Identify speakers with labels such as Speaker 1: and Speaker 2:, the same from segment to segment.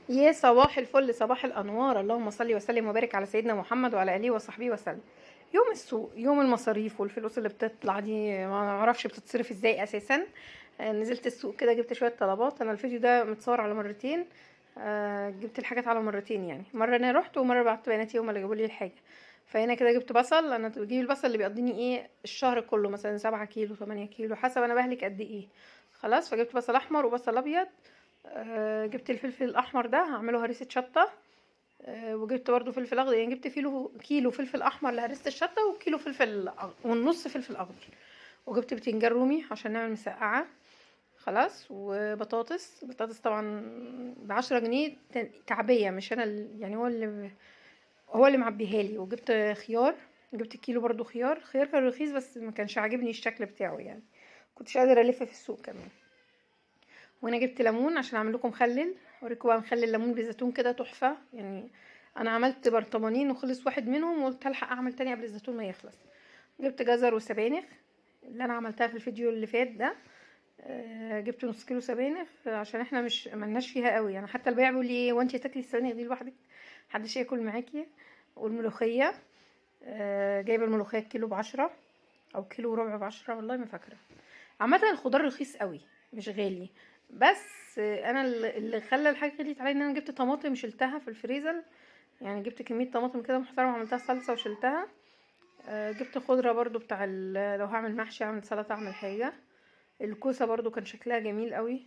Speaker 1: يا صباح الفل، صباح الانوار، اللهم صل وسلم وبارك على سيدنا محمد وعلى اله وصحبه وسلم. يوم السوق، يوم المصاريف والفلوس اللي بتطلع دي ما اعرفش بتتصرف ازاي اساسا. نزلت السوق كده جبت شويه طلبات. انا الفيديو ده متصور على مرتين. جبت الحاجات على مرتين، يعني مره انا رحت ومره بعت بياناتي هما اللي جابوا لي الحاجه. فهنا كده جبت بصل. انا بجيب البصل اللي بيقضيني ايه الشهر كله، مثلا 7 كيلو 8 كيلو حسب انا بهلك قد ايه. خلاص، فجبت بصل احمر وبصل ابيض. جبت الفلفل الاحمر ده هعمله هريسه شطه. وجبت برضو فلفل اخضر، يعني جبت كيلو فلفل احمر لهريسه الشطه، وكيلو فلفل ونص فلفل اخضر. وجبت بتنجان رومي عشان نعمل مسقعه. خلاص، بطاطس طبعا ب10 جنيه تعبيه، مش انا يعني هو اللي معبيها لي. وجبت خيار، جبت كيلو برضو خيار كان رخيص بس ما كانش عاجبني الشكل بتاعه، يعني كنتش قادره الف في السوق كمان. وهنا جبت ليمون عشان اعمل لكم مخلل. اوريكم بقى مخلل ليمون بالزيتون كده تحفه يعني. انا عملت برطمانين وخلص واحد منهم، وقلت الحق اعمل تاني قبل الزيتون ما يخلص. جبت جزر وسبانخ اللي انا عملتها في الفيديو اللي فات ده. جبت نص كيلو سبانخ عشان احنا مش ملناش فيها قوي، يعني حتى البياع بيقول لي ايه وانت تاكلي السبانخ دي لوحدك، محدش ياكل معاكي. والملوخيه، جايبه الملوخيه كيلو ب10 او كيلو وربع ب10، والله ما فاكره. عامه الخضار رخيص قوي، مش غالي. بس انا اللي خلى الحاجه غليت عليا ان انا جبت طماطم شلتها في الفريزر. يعني جبت كميه طماطم كده محترمه، عملتها صلصه وشلتها. جبت خضره برضو بتاع لو هعمل محشي اعمل سلطه اعمل حاجه. الكوسه برضو كان شكلها جميل قوي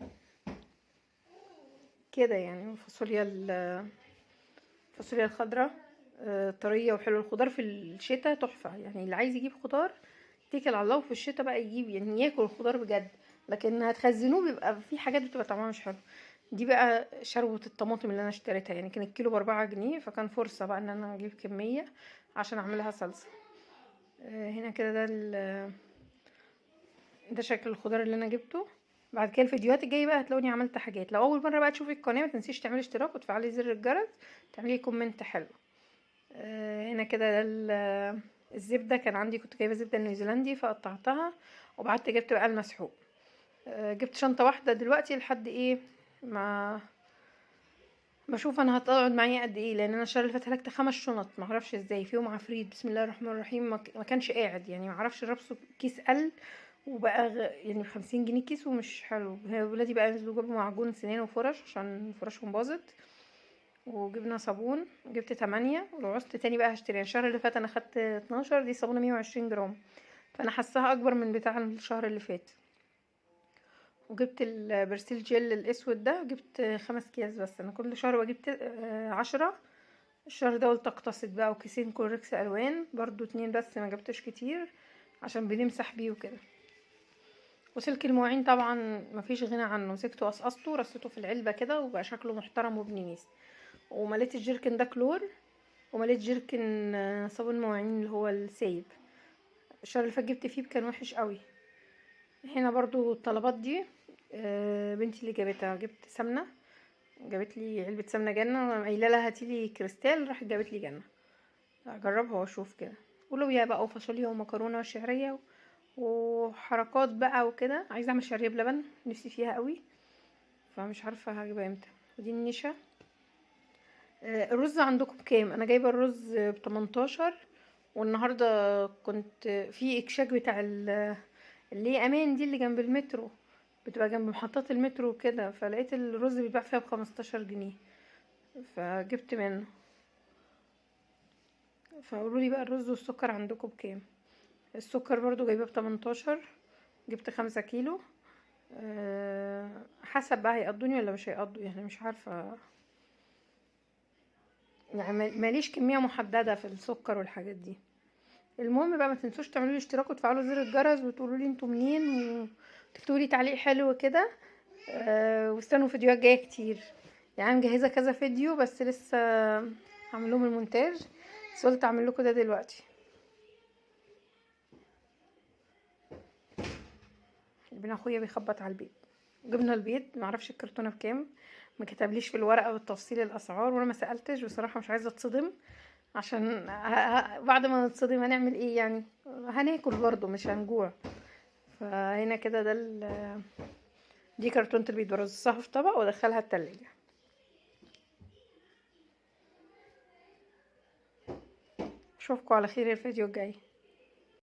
Speaker 1: كده، يعني الفاصوليا الخضراء طريه وحلوه. الخضار في الشتاء تحفه، يعني اللي عايز يجيب خضار اتكل على الله، وفي الشتاء بقى يجيب يعني ياكل الخضار بجد. لكن هتخزنوه بيبقى في حاجات بتبقى طعمها مش حلو. دي بقى شروة الطماطم اللي انا اشتريتها، يعني كان الكيلو ب4 جنيه، فكان فرصة بقى ان انا اجيب كمية عشان اعملها صلصة. هنا كده ده شكل الخضار اللي انا جبته. بعد كده الفيديوهات الجايه بقى هتلاقوني عملت حاجات. لو اول مره بقى تشوفي القناه ما تنسيش تعملي اشتراك وتفعلي زر الجرس، تعملي كومنت حلو. هنا كده الزبده كان عندي، كنت جايبه زبده نيوزيلندي فقطعتها. وبعدت جبت بقى المسحوق. جبت شنطه واحده دلوقتي لحد ايه ما بشوف انا هتقعد معايا قد ايه، لان انا الشهر اللي فات هلكت 5 شنط ما اعرفش ازاي فيهم عفريت. بسم الله الرحمن الرحيم، ما كانش قاعد، يعني ما اعرفش ربصه كيس قل وبقى يعني ب50 جنيه كيس ومش حلو. ولادي بقى نزلوا جابوا معجون سنان وفرش عشان فرشهم باظت. وجبنا صابون، جبت 8. ولو عوزت تاني بقى هشتري، يعني الشهر اللي فات انا خدت 12، دي صابونة 120 جرام، فانا حاساها اكبر من بتاع الشهر اللي فات. وجبت البرسيل جل الاسود ده، جبت 5 اكياس بس. انا كل شهر بجيب 10. الشهر ده قلت اقتصد بقى، وكيسين كوركس الوان برضو 2 بس، ما جبتش كتير عشان بنمسح بيه وكده. وسلك المواعين طبعا مفيش غنى عنه، مسكته قصقصته رصيته في العلبة كده وبقى شكله محترم وابن نيس. ومليت الجيركن ده كلور، ومليت جيركن صابون مواعين اللي هو السايب. الشهر اللي فات جبت فيه كان وحش قوي. هنا برضو الطلبات دي بنتي اللي جابتها. جبت سمنة، جابت لي علبة سمنة جنة، وانا قايله لها هاتيلي كريستال، راحت جابت لي جنة. اجربها واشوف كده. ولويا بقى وفاصوليا ومكرونة وشعرية وحركات بقى وكده. عايزه اعمل شعريه بلبن، نفسي فيها قوي، فمش عارفه هجيبها امتى. ودي النشا. الرز عندكم بكام؟ انا جايبه الرز ب18. والنهارده كنت في اكشاك بتاع اللي هي امان دي اللي جنب المترو، بتبقى جنب محطات المترو كده، فلقيت الرز بيتباع فيها ب15 جنيه، فجبت منه. فقولوا لي بقى الرز والسكر عندكم بكام؟ السكر برضو جايبه ب18، جبت 5 كيلو. حسب بقى هيقضوني ولا مش هيقضوا، يعني مش عارفه. يعني ماليش كميه محدده في السكر والحاجات دي. المهم بقى ما تنسوش تعملوا لي اشتراك وتفعلوا زر الجرس وتقولوا لي انتوا منين، وتكتبوا لي تعليق حلو كده. واستنوا فيديوهات جايه كتير. يعني مجهزه كذا فيديو بس لسه هعمل لهم المونتاج، بس قلت اعمل لكم ده دلوقتي. ابن اخويا بيخبط على البيت. جبنا البيض، معرفش الكرتونه بكام، ما كتبليش في الورقه بالتفصيل الاسعار، وانا ما سالتش بصراحه، مش عايزه اتصدم. عشان بعد ما نتصدم هنعمل ايه يعني؟ هناكل برضو مش هنجوع. فهنا كده دي كرتونه البيض، برصها في طبق وادخلها التلاجة. اشوفكم على خير الفيديو الجاي.